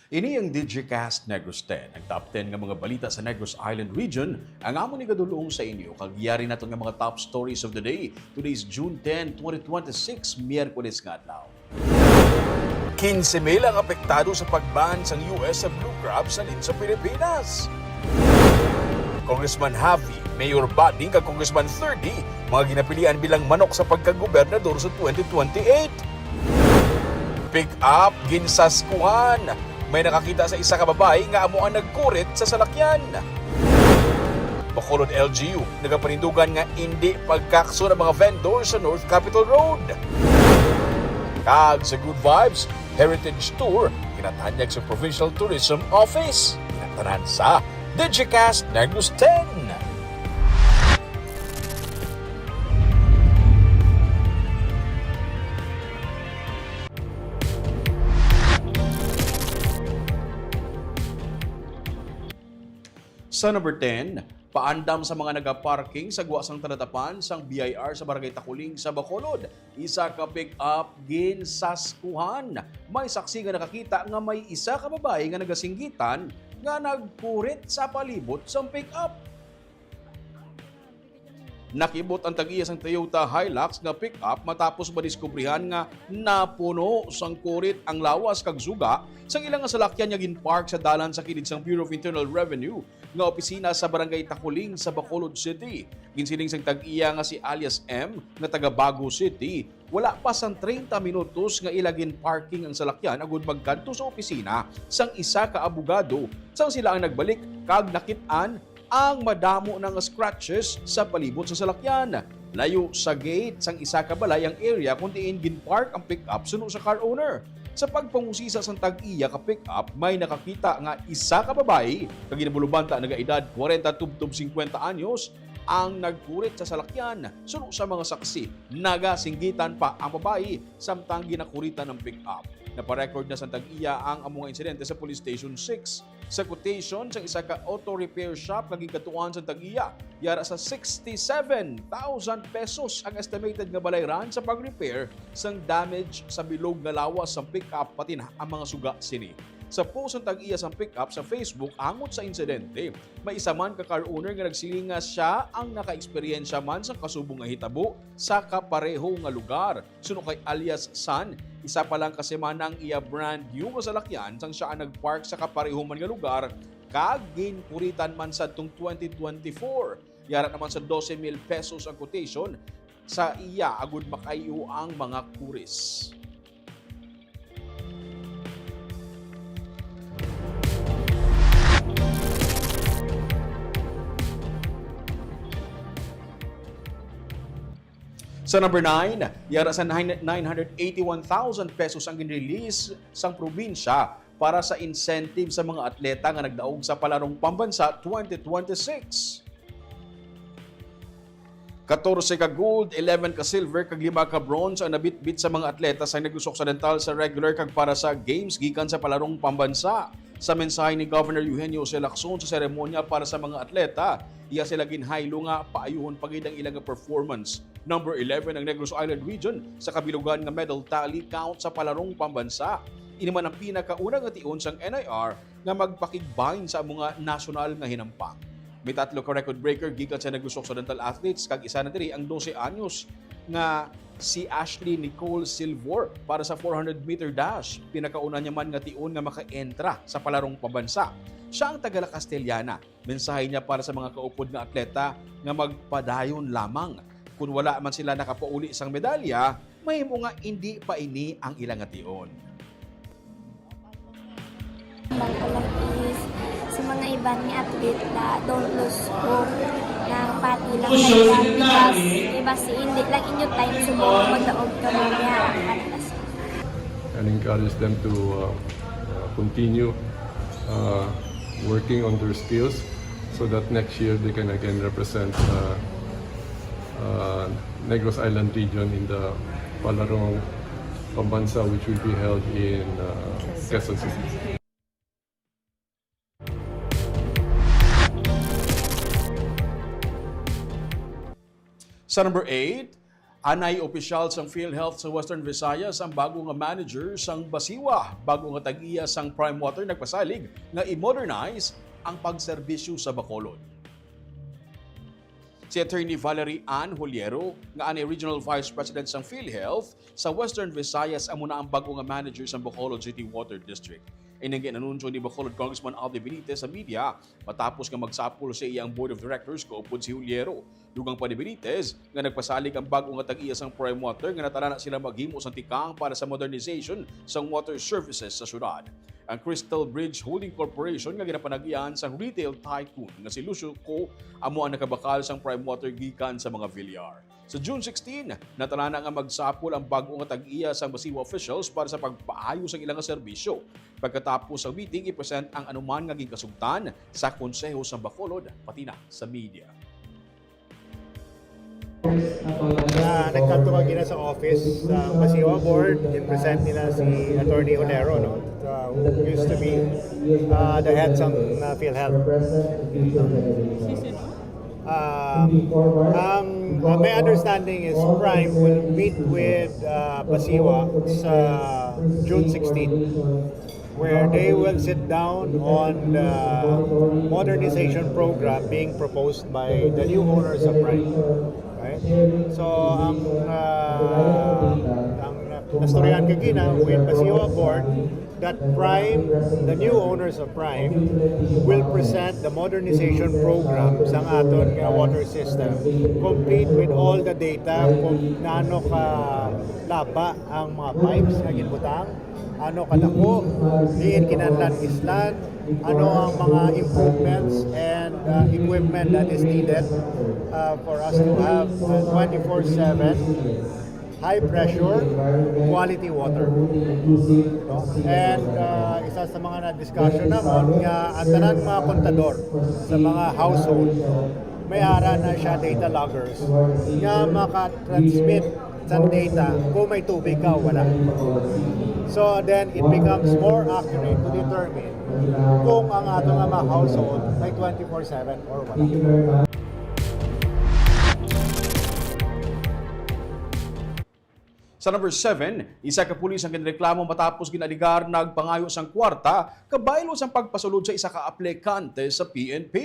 Ini ang Digicast Negros X, ang top 10 nga mga balita sa Negros Island region. Ang amo ni kadulong sa inyo, kagyari nato nga mga top stories of the day. Today is June 10, 2026, Miyerkules nga adlaw. 15,000 ang apektado sa pagban sa US sa blue crab sa sa Pilipinas. Congressman Javi, Mayor Bading kag Congressman 30, mga ginapilian bilang manok sa pagkagobernador sa 2028. Pick up ginsaskuhan. May nakakita sa isa ka babae nga amo ang nagkurit sa salakyan. Bacolod LGU, nagapanindugan nga hindi pagkakso ng mga vendor sa North Capitol Road. Kag sa Good Vibes, Heritage Tour, kinatanyag sa Provincial Tourism Office. Kinatanan sa Digicast Negros X. Sa number 10, paandam sa mga nagaparking sa guwasang talatapan sang BIR sa Barangay Takuling sa Bacolod. Isa ka pick-up ginsaskuhan. May saksi nga nakakita nga may isa ka babae nga nagasinggitan nga nagpurit sa palibot sang pick-up. Nakibot ang tag-iya sang Toyota Hilux nga pick-up matapos madiskubrihan nga napuno sang kurit ang lawas kag suga sang ilang nga salakyan nga ginpark sa dalan sa kilid sang Bureau of Internal Revenue nga opisina sa Barangay Takuling sa Bacolod City. Ginsiling sang tag-iya nga si alias M nga taga Bago City. Wala pa sang 30 minutos nga ilagin parking ang salakyan agud magkadto sa opisina sang isa ka abogado. Sang sila ang nagbalik kag nakit-an ang madamo ng scratches sa palibot sa salakyan. Layo sa gate sang isa ka balay ang area kung diin ginpark ang pick-up suno sa car owner. Sa pagpangusisa sang tag-iya ka pick-up, may nakakita nga isa ka babae kag ginabulubanta nagaedad 40 tubtob 50 anyos ang nagkurit sa salakyan. Suno sa mga saksi, nagasinggitan pa ang babae samtang ginakuritan ng pick-up. Naparecord na sa tag-iya ang among insidente sa Police Station 6. Sa quotation sa isa ka auto repair shop naging katuan sa tag-iya, yara sa 67,000 pesos ang estimated nga balayran sa pag-repair sang damage sa bilog nga lawas sa pick-up pati na ang mga suga sini. Sa post ng tag-iya sa pick-up sa Facebook angot sa insidente, may isa man ka car owner nga nagsiling nga siya ang naka-eksperyensya man sa kasubong nga hitabo sa kapareho nga lugar. Suno kay alias San, isa pa lang kasemana ang iya brand new nga salakyan sang siya ang nagpark sa kapareho man nga lugar kag ginpuritan man sa 2024. Yara naman sa 12,000 pesos ang quotation sa iya agud makayo ang mga kuris. Sa number 9, yara sa 981,000 pesos ang ginrelease sang probinsya para sa incentive sa mga atleta nga nagdaog sa palarong pambansa 2026. 14 ka gold, 11 ka silver, kag 5 ka bronze ang nabitbit sa mga atleta sa Negros Occidental sa regular kag para sa games gikan sa palarong pambansa. Sa mensahe ni Governor Eugenio C. Lacson sa seremonya para sa mga atleta, iya sila ginhaylo nga paayuhon pagid ang ilang performance. Number 11 ang Negros Island region sa kabilugan nga medal tally count sa palarong pambansa. Ini man ang pinakaunang nga tion sang NIR nga magpakigbahin sa mga national nga hinampang. May 3 ka record breaker gikan sa Negros Occidental athletes kag isa na diri ang 12 anyos nga si Ashley Nicole Silvor para sa 400-meter dash. Pinakauna niya man nga tion nga maka-entra sa palarong pambansa. Siya ang tagala Castellana. Mensahe niya para sa mga kaupod nga atleta nga magpadayon lamang. Kung wala man sila nakapauli isang medalya, may mga hindi pa ini ang ilang ation. Is sa mga ibang athlete na don't lose hope ng pati lang nila because iba si hindi lang inyo time subukan magdaog ka mo niya and encourage them to continue working on their skills so that next year they can again represent Negros Island region in the Palarong Pambansa, which will be held in Quezon City. Sa number 8, Anay opisyal sang PhilHealth sa Western Visayas ang bago nga manager sang Basiwa. Bago nga tag-iya sang Prime Water nagpasalig nga i-modernize ang pagserbisyo sa Bacolod. Si Attorney Valerie Ann Juliero, nga anay Regional Vice President sang PhilHealth sa Western Visayas, amo na ang bago nga manager sa Bacolod City Water District. Inang ginanunsyo ni Bacolod Congressman Alde Benitez sa media matapos nga magsapol sa iyang Board of Directors kaupod si Juliero. Dugang pa ni Benitez nga nagpasalig ang bago nga tag-iya sang Prime Water nga natala na sila maghimo sang tikang para sa modernization sang water services sa syudad. Ang Crystal Bridge Holding Corporation nga ginapanag-iyan sang retail tycoon nga si Lucio Co amo ang nakabakal sang Prime Water gikan sa mga Villar. Sa June 16, natala na nga magsapol ang bago nga tag-iya sang Basiwa officials para sa pagpaayos ang ilang serbisyo. Pagkatapos ang meeting, i-present ang anuman nga gikasugtan sa Konseho sa Bacolod pati na sa media. Nagkanto ka gina sa office sa Basiwa Board, in-present nila si Attorney Onero, no? Who used to be the head ng PhilHealth. My understanding is Prime will meet with Basiwa sa June 16, where they will sit down on the modernization program being proposed by the new owners of Prime. Right? So, ang nastoryan kagina with Basiwa Board that Prime, the new owners of Prime, will present the modernization program sa aton water system, complete with all the data kung naano ka laba ang mga pipes na ginbutang, ano kadako, diin kinahanglan islan, ano ang mga improvements and equipment that is needed for us to have 24/7 high pressure, quality water. No? And isa sa mga na-discussion naman nga ang tanan mga kontador sa mga household may ara na siya data loggers nga maka-transmit sa data kung may tubig ka wala. So then it becomes more accurate to determine kung ang ato nga mga household may 24/7 or wala. Sa number 7, isa ka pulis ang ginreklamo matapos ginaligar nagpangayo sang kwarta kabaylo sang pagpasulod sa isa ka aplikante sa PNP.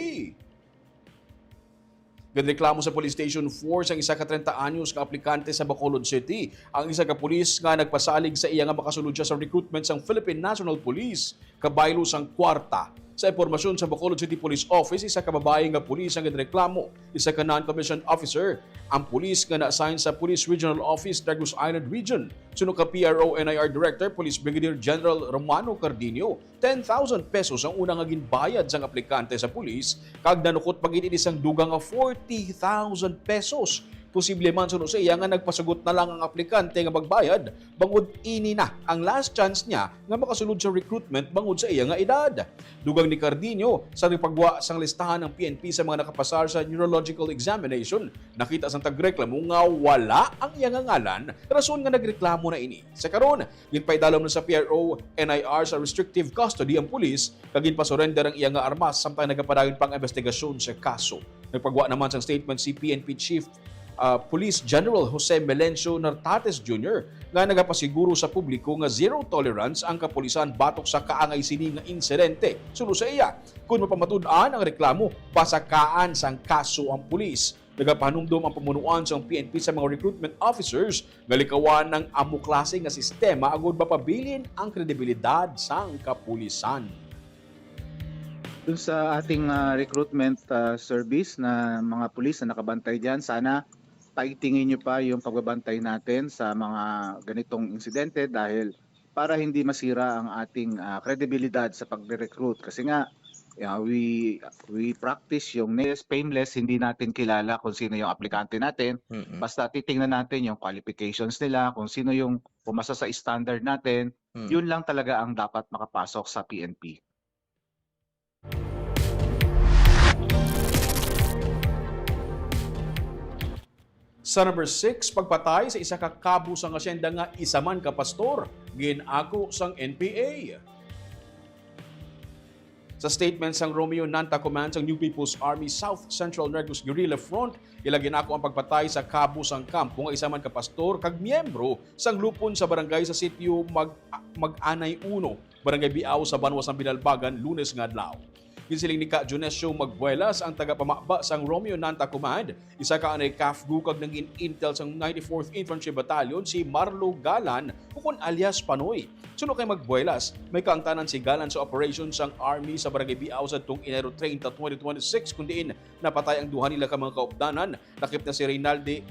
Ginreklamo sa Police Station 4 sang isa ka 30 anyos ka aplikante sa Bacolod City. Ang isa ka pulis nga nagpasalig sa iya nga makasulod siya sa recruitment sang Philippine National Police kabaylo sang kwarta. Sa impormasyon sa Bacolod City Police Office, isa ka babae nga pulis ang ginreklamo, isa ka non-commissioned officer. Ang pulis nga na-assign sa Police Regional Office, Negros Island Region. Sunod ka PRO NIR Director, Police Brigadier General Romano Cardinio, 10,000 pesos ang unang nga ginbayad sang aplikante sa pulis, kag nanukot pagit isang dugang nga 40,000 pesos. Posible man suno sa iya nga nagpasagot na lang ang aplikante nga magbayad bangod ini na ang last chance niya nga makasulod sa recruitment bangod sa iya nga edad. Dugang ni Cardinio sa pagwa sang listahan ng PNP sa mga nakapasar sa neurological examination, nakita sang tagreklamo nga wala ang iya nga ngalan, rason nga nagreklamo na ini. Sa karon, ginpaydalom na sa PRO NIR sa restrictive custody ang pulis kag ginpasurrender ang iya nga armas samtang nagapadayon pang investigasyon sa kaso. Nagpagwa naman sang statement si PNP Chief Police General Jose Melencio Nartates Jr. nga nagapasiguro sa publiko nga zero tolerance ang kapulisan batok sa kaangay sini nga insidente. Suno sa iya, kung mapamatud-an ang reklamo, pasakaan sang kaso ang pulis. Nagapahanumdum ang pamunuan sa PNP sa mga recruitment officers nga likawan ng amo klase nga sistema agud mapabilin ang kredibilidad sang kapulisan. Dun sa ating recruitment service na mga pulis na nakabantay dyan, sana paitingin nyo pa yung pagbabantay natin sa mga ganitong insidente dahil para hindi masira ang ating kredibilidad sa pag-recruit. Kasi nga, we practice yung painless, hindi natin kilala kung sino yung aplikante natin. Basta titingnan natin yung qualifications nila, kung sino yung pumasa sa standard natin, yun lang talaga ang dapat makapasok sa PNP. Sa number 6, pagpatay sa isa ka kabo sang asyenda nga isa man ka pastor, ginako sang NPA. Sa statement sang Romeo Nanta Command sang New People's Army South Central Negros Guerrilla Front, ilagin ako ang pagpatay sa kabo sang kampo nga isa man ka pastor kag miyembro sang lupon sa barangay sa sitio Mag-Anay 1, Barangay Biao sa Banwa sang Binalbagan, Lunes nga adlaw. Kinsiling ni Ka Jonesio Magbuelas ang tagapamaba sang Romeo Nanta Command, isa ka anay kafgu kag nangin intel sang 94th Infantry Battalion si Marlo Galan ukon alias Panoy. Suno kay Magbuelas, may kaangtanan si Galan sa operation sang Army sa Barangay Biao sa tung Enero 30, 2026 kundiin napatay ang duha nila ka mga kaupdanan, lakip na si Reynaldi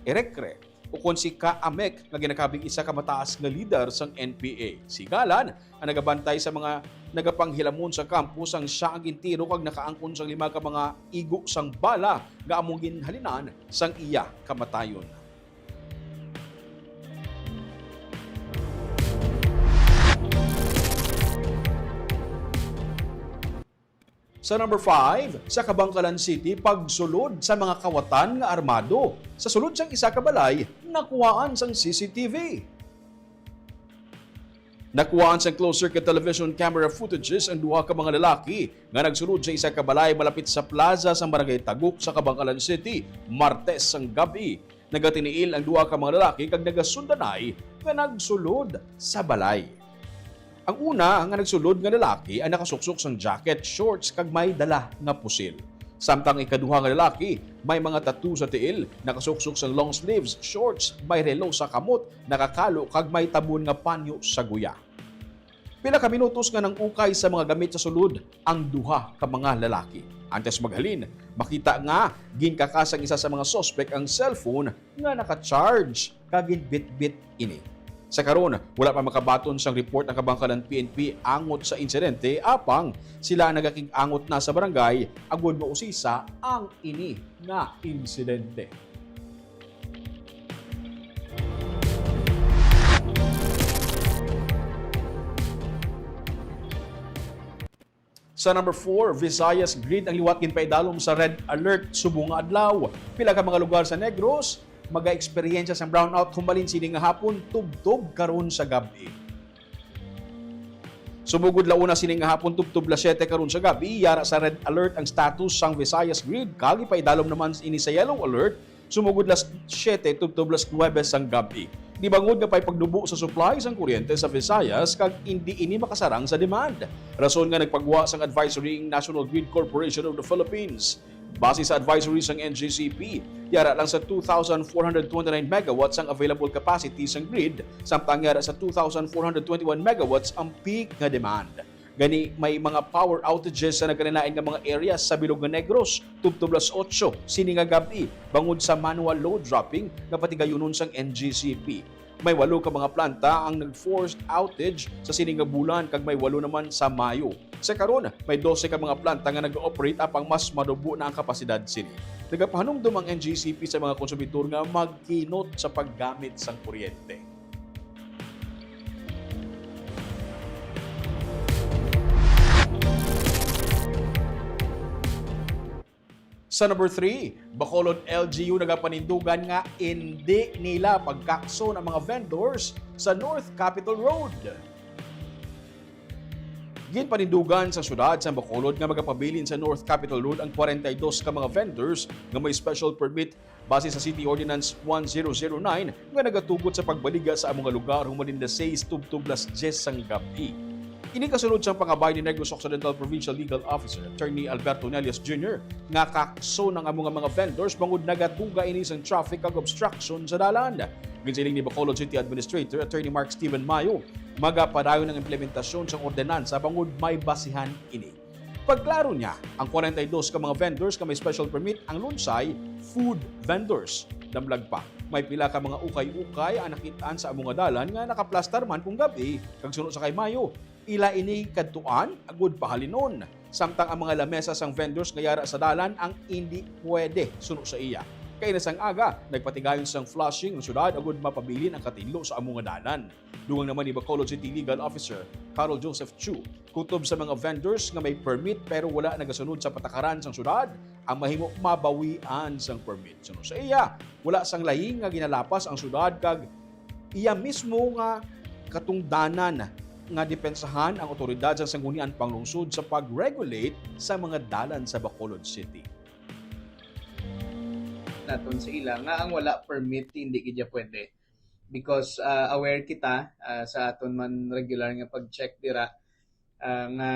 Erecre ukon si Ka Amek nga ginakabing isa ka mataas nga leader sang NPA. Si Galan ang nagabantay sa mga nagapanghilamon sa campus ang siya ang gintiro kag nakaangkon sang 5 ka mga igo sang bala nga among ginhalinan sang iya kamatayon. Sa number 5, sa Kabangkalan City, pagsulod sa mga kawatan nga armado. Sa sulod sang isa ka balay, nakuhaan sang CCTV. Nakuhaan sang closed-circuit television camera footages ang duha ka mga lalaki nga nagsulod sa isa ka balay malapit sa plaza sa Barangay Taguk sa Kabangkalan City, Martes sang gabi. Nagatiniil ang duha ka mga lalaki kag nagasundanay nga nagsulod sa balay. Ang una nga nagsulod nga lalaki ay nakasuksok sang jacket, shorts kag may dala nga pusil. Samtang ikaduha nga lalaki, may mga tattoo sa tiil, nakasuksok sang long sleeves, shorts, may relo sa kamot, nakakalo kag may tabon nga panyo sa guya. Pila ka minutos nga nang ukay sa mga gamit sa sulod ang duha ka mga lalaki. Antes maghalin, makita nga ginkakasang isa sa mga suspect ang cellphone nga naka-charge kag bit-bit ini. Sa karon, wala pa makabaton sang report ng Kabangkalan PNP angot sa insidente apang sila nagaking-angot na sa barangay agud mausisa ang ini nga insidente. Sa number 4, Visayas Grid ang liwat ginpaidalom sa red alert subong nga adlaw. Pila ka mga lugar sa Negros maga-eksperyensya sa brownout humalin sini nga hapon tubtob karon sa gabi. Sumugod launa sini nga hapon tubtob 7 karon sa gabi, yara sa red alert ang status sang Visayas Grid kag ipaidalom naman ini sa yellow alert sumugod 7 tubtob 9 sang gabi. Di bangod nga pay pagdubo sa supply sang kuryente sa Visayas kag hindi ini makasarang sa demand. Rason nga nagpagwa sang advisory ng National Grid Corporation of the Philippines. Base sa advisory sang NGCP, yara lang sa 2,429 megawatts ang available capacity sang grid, samtang yara sa 2,421 megawatts ang peak nga demand. Gani may mga power outages sa nagkanilain nga mga areas sa Bilog nga Negros, tubtublas 8, sini nga gabi, bangod sa manual load dropping nga patigayunon sang NGCP. May 8 ka mga planta ang nag-forced outage sa sini nga bulan kag may 8 naman sa Mayo. Sa karon, may 12 ka mga planta nga nag-ooperate apang mas madubo na ang kapasidad sini. Nagapahanumdum ang NGCP sa mga konsumidor nga magkinot sa paggamit sang kuryente. Sa number 3, Bacolod LGU nagapanindugan nga hindi nila pagkakso ng mga vendors sa North Capitol Road. Ginpanindugan sa syudad sa Bacolod nga magapabilin sa North Capitol Road ang 42 ka mga vendors nga may special permit base sa City Ordinance 1009 nga nagatugot sa pagbaliga sa among lugar humalin 6 tubtublas 10 sang gabi. Ini kasunod sa pangabay ni Negros Occidental Provincial Legal Officer Attorney Alberto Nelias Jr. nga kakso ng among mga vendors bangod nagatuga ini sang traffic kag obstruction sa dalan. Ginsiling ni Bacolod City Administrator Attorney Mark Steven Mayo, magapadayon ng implementasyon sa ordinansa bangod may basihan ini. Pagklaro niya, ang 42 ka mga vendors ka may special permit ang lunsay food vendors. Damlag pa, may pila ka mga ukay-ukay ang nakitaan sa among dalan nga nakaplastar man kung gabi kag sunod sa kay Mayo. Ila ini kadtuan agud pahalinon. Samtang ang mga lamesa sang vendors nga yara sa dalan ang hindi pwede suno sa iya. Kay nasang aga, nagpatigayon sang flushing ng syudad agud mapabilin ang katinlo sa among dalan. Dugang naman ni Bacolod City Legal Officer Carl Joseph Chu, kutob sa mga vendors nga may permit pero wala nagasunod sa patakaran sang syudad, ang mahimo mabawian sang permit. Suno sa iya, wala sang lahing nga ginalapas ang syudad kag iya mismo nga katungdanan nga depensahan ang otoridad sa sangguniang panglungsod sa pag-regulate sa mga dalan sa Bacolod City. Naton sa ila nga ang wala permit hindi gid pwede because aware kita sa aton man regular nga pag-check dira nga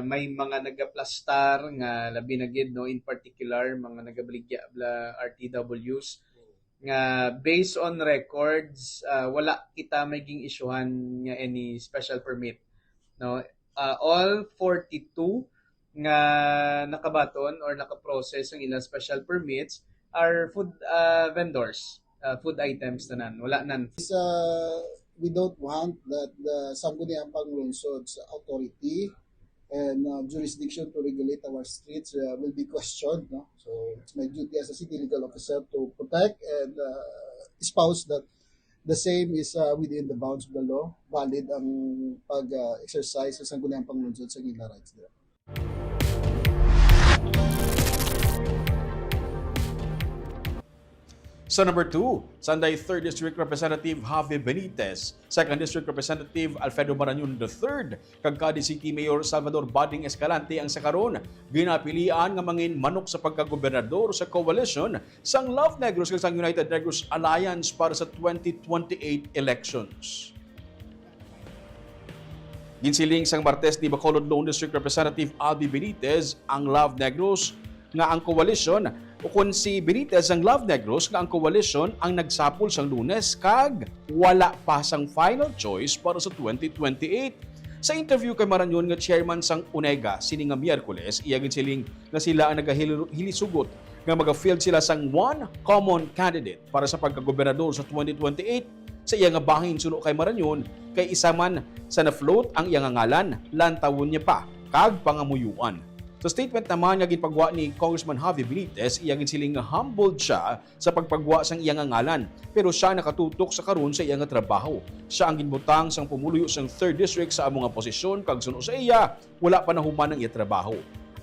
may mga nagaplastar nga labi na gid no, in particular mga nagabaligya bla RTWs nga based on records wala kita maging isyuhan nga any special permit no. All 42 nga nakabaton or nakaprocess ang ilang special permits are food vendors, food items tanan, wala nan. We don't want that the Sangguniang Panglungsod's authority and jurisdiction to regulate our streets will be questioned. No? So it's my duty as a city legal officer to protect and espouse that the same is within the bounds of the law, valid ang pag-exercise sa Sangguniang Panglungsod sa ilang rights nila. Sa number 2, Sanday 3rd District Representative Javi Benitez, 2nd District Representative Alfredo Marañon III, kag Cadiz City Mayor Salvador Bading Escalante ang sakaron ginapilian nga mangin manok sa pagkagobernador sa coalition sang Love Negros kag sang United Negros Alliance para sa 2028 elections. Ginsiling sang Martes ni Bacolod Lone District Representative Albi Benitez ang Love Negros nga ang coalition o kung si Benitez ang Love Negros nga ang coalition ang nagsapol sang Lunes kag wala pa sang final choice para sa 2028. Sa interview kay Marañon nga chairman sang UNEGA sini nga Miyerkules, iya ginsiling nga sila ang nagahilisugot nga maga-field sila sang one common candidate para sa pagkagobernador sa 2028. Sa iya nga bahin suno kay Marañon kay isa man sa na-float ang iya nga ngalan, lantawon niya pa kag pangamuyuan. Sa statement naman nga ginpagwa ni Congressman Javi Benitez, iya ginsiling nga humbled siya sa pagpagwa sang iya nga ngalan, pero siya nakatutok sa karon sa iya nga trabaho. Siya ang ginbutang sang pumuluyo sang 3rd District sa among nga posisyon kag suno sa iya wala pa nahuman ang iya trabaho.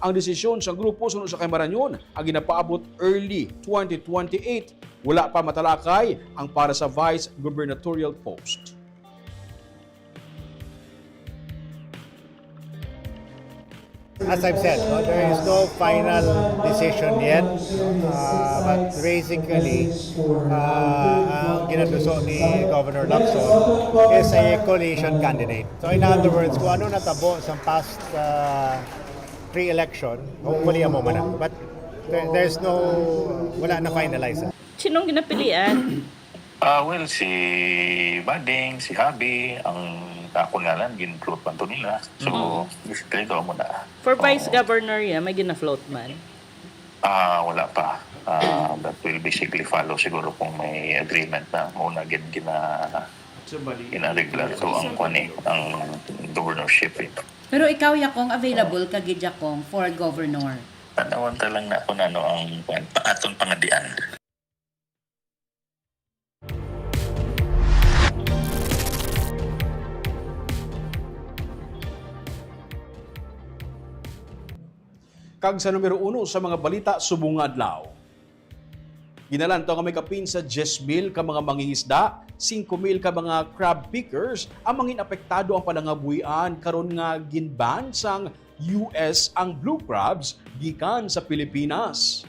Ang desisyon sa grupo suno sa kay Marañon ang ginapaabot early 2028. Wala pa matalakay ang para sa vice gubernatorial post. As I've said, no, there is no final decision yet, but basically, ang ginaduso ni Governor Lacson is a coalition candidate. So in other words, kung ano natabo sa past pre-election, hopefully amo man na. But there's no, wala na finalize. Sinong ginapilian? Well, si Bading, si Habi, ang ako nga lang, gin-float man to nila. So, basically, doon mo na. For Vice Governor may gina-float man? Wala pa. That will basically follow siguro kung may agreement na muna gina-regular to ang governorship. Pero ikaw yakong available ka gid yakong for governor. Tanawanta lang na ako na ang aton pangadian. Kag sa numero 1 sa mga balita subong adlaw. Ginalantaw nga may kapin sa 10,000 ka mga mangingisda, 5,000 ka mga crab pickers ang mangin apektado ang panangabuhian karon nga ginban sang US ang blue crabs gikan sa Pilipinas.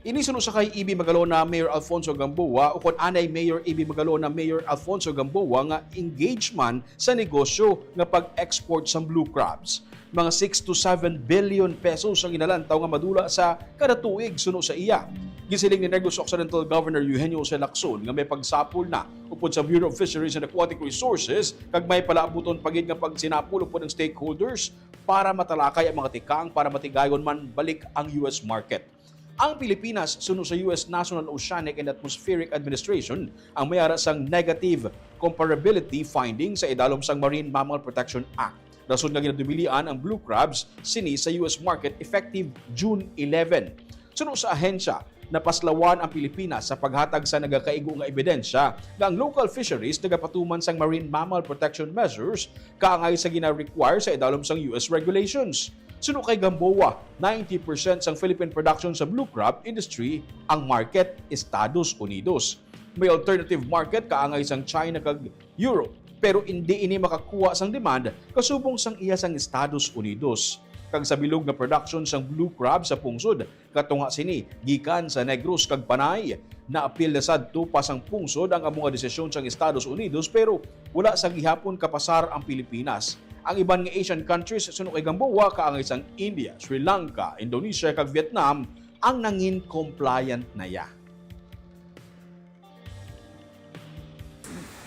Inisunod sa kay EB Magalona Mayor Alfonso Gamboa o kung anay Mayor EB Magalona Mayor Alfonso Gamboa nga engagement sa negosyo nga pag-export sa blue crabs. Mga 6 to 7 billion pesos ang inalantaw nga madula sa kada tuig suno sa iya. Gisiling ni Negros Occidental Governor Eugenio C. Lacson nga may pagsapol na upod sa Bureau of Fisheries and Aquatic Resources kag may palaabuton pagid nga pagsinapol upod ng stakeholders para matalakay ang mga tikang para matigayon man balik ang US market. Ang Pilipinas suno sa US National Oceanic and Atmospheric Administration ang mayara sang negative comparability finding sa idalom sang Marine Mammal Protection Act. Rason nga ginadubilian ang blue crabs sini sa US market effective June 11. Suno sa ahensya, napaslawan ang Pilipinas sa paghatag sa nagakaigo nga ebidensya nga ang local fisheries nagapatuman sang marine mammal protection measures kaangay sa gina-require sa idalom sang US regulations. Suno kay Gamboa, 90% sang Philippine production sa blue crab industry ang market Estados Unidos. May alternative market kaangay sang China kag Europe. pero hindi ini makakuha sang demand kasubong sang iya sang Estados Unidos. Kag sa bilog nga production sang blue crab sa pungsod, katunga sini gikan sa Negros kag Panay. Naapil na sadto pa sang pungsod ang among desisyon sang Estados Unidos pero wala sa gihapon kapasar ang Pilipinas. Ang iban nga Asian countries sunod kay Gamboa kaangay sang India, Sri Lanka, Indonesia kag Vietnam ang nangin compliant na ya.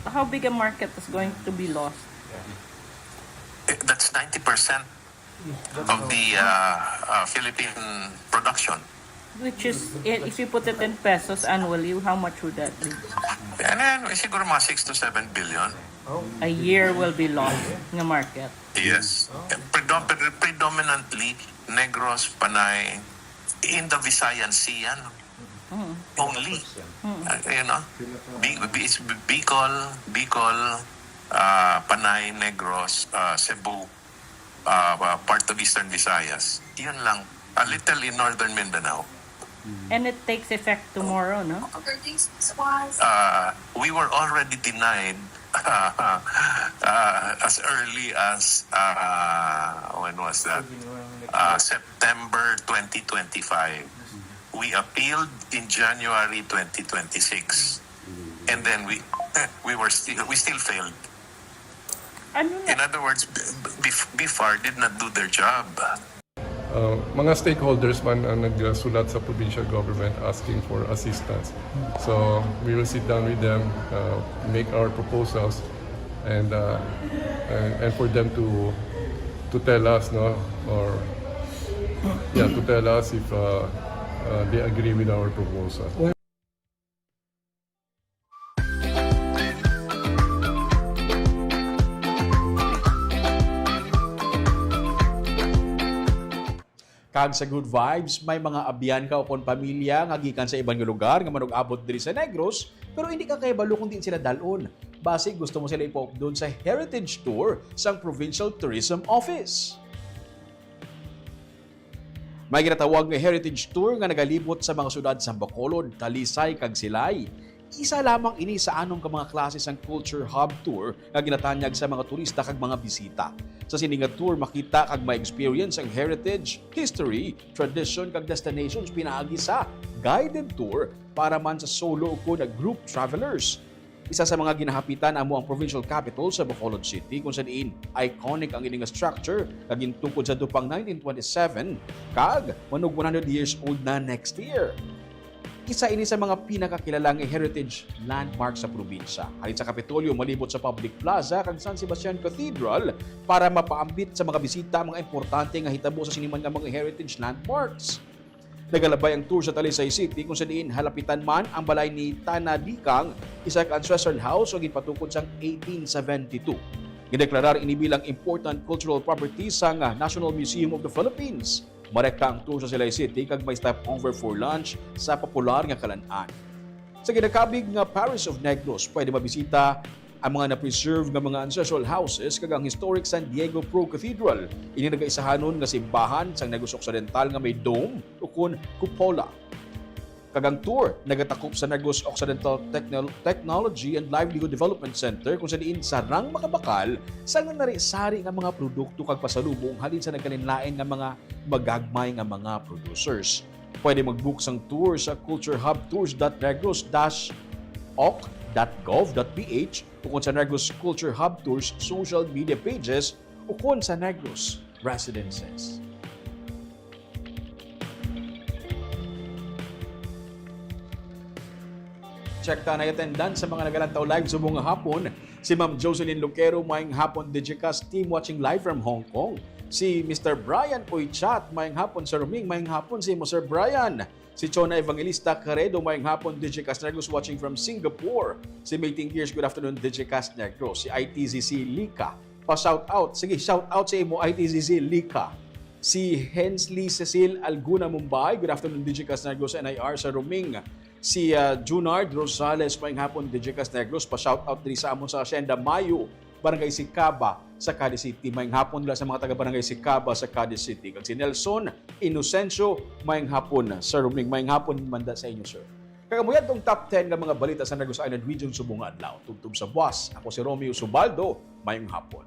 How big a market is going to be lost? That's 90% of the Philippine production. Which is, if you put it in pesos annually, how much would that be? And then, siguro mga 6 to 7 billion. A year will be lost ng market. Yes. Predominantly, Negros, Panay, in the Visayan Sea, yan. Only. You know, it's Bicol, Panay, Negros, Cebu, part of Eastern Visayas. Yun lang. A little in Northern Mindanao. And it takes effect tomorrow, no? We were already denied as early as when was that? September 2025. We appealed in January 2026, and then we still failed. In other words, BIFAR did not do their job. Mga stakeholders man ang nagsulat sa provincial government asking for assistance. So we will sit down with them, make our proposals, and for them to tell us, no, or to tell us if they agree with our proposal. Kag sa good vibes, may mga abyan ka upon pamilya nga gikan sa ibang lugar nga manug-abot diri sa Negros, pero hindi ka kaibalo kung din sila dalon. Basi gusto mo sila ipa doon sa Heritage Tour sang Provincial Tourism Office. May ginatawag nga Heritage Tour nga nagalibot sa mga syudad sa Bacolod, Talisay kag Silay. Isa lamang ini sa anong ka mga klase sang Culture Hub Tour nga ginatanyag sa mga turista kag mga bisita. Sa sininga tour, makita kag ma-experience ang heritage, history, tradition kag destinations pinaagi sa guided tour para man sa solo o na group travelers. Isa sa mga ginahapitan amo ang provincial capital sa Bacolod City kung saan iconic ang ining structure kag gintukod sa dupang 1927 kag manog 100 years old na next year. Isa ini sa mga pinakakilalang heritage landmark sa probinsya. Halin sa Kapitolyo, malibot sa Public Plaza kag San Sebastian Cathedral para mapaambit sa mga bisita mga importante nga hitabo sa siniman nga mga heritage landmarks. Nagalabay ang tour sa Talisay City kung saan halapitan man ang balay ni Tanadikang, isa ka ancestral house o ginpatukod sang 1872. Gideklarar ini bilang important cultural property sa National Museum of the Philippines. Marekta ang tour sa Silay City kag may stopover for lunch sa popular nga kalan-an. Sa ginakabig nga Parish of Negros, pwede mabisita ang mga na-preserve nga mga ancestral houses kag ang historic San Diego Pro Cathedral. Ini nagaisahanon nga simbahan sang Negros Occidental nga may dome o kun cupola. Kagang tour nagatakop sa Negros Occidental Technology and Livelihood Development Center kung saan sarang makabakal sa nari-sari nga mga produkto kag pasalubong halin sa nagkalinlain nga mga magagmay nga mga producers. Pwede mag-book sang tour sa culturehubtours.negros-oc.gov.ph o kung sa Negros Culture Hub Tours social media pages o kung sa Negros Residences. Check ta na attendance sa mga nagalantaw live sa buong hapon. Si Ma'am Jocelyn Luquero, mayang hapon Digicast team watching live from Hong Kong. Si Mr. Brian Poichat, mayang hapon sa Ruming, mayang hapon si Mr. Brian. Si Chona Evangelista Caredo, mayang hapon Digicast Negros watching from Singapore. Si Mating Gears, good afternoon Digicast Negros. Si ITZC Lika, pa-shout out. Sige, shout out sa imo ITZC Lika. Si Hensley Cecil Alguna Mumbai, good afternoon Digicast Negros NIR sa Ruming. Si Junard Rosales, mayang hapon Digicast Negros, pa-shoutout din sa amon sa Hacienda Mayo, Barangay Sicaba sa Cadiz City. Mayang hapon nila sa mga taga-Barangay Sicaba sa Cadiz City. Kag si Nelson Inocencio, mayang hapon Sir Ruming, mayang hapon manda sa inyo, sir. Kagamuyan tong top 10 nga mga balita sa Negros Island Region subong nga adlaw. Tugtog sa buwas. Ako si Romeo Subaldo. Mayong hapon.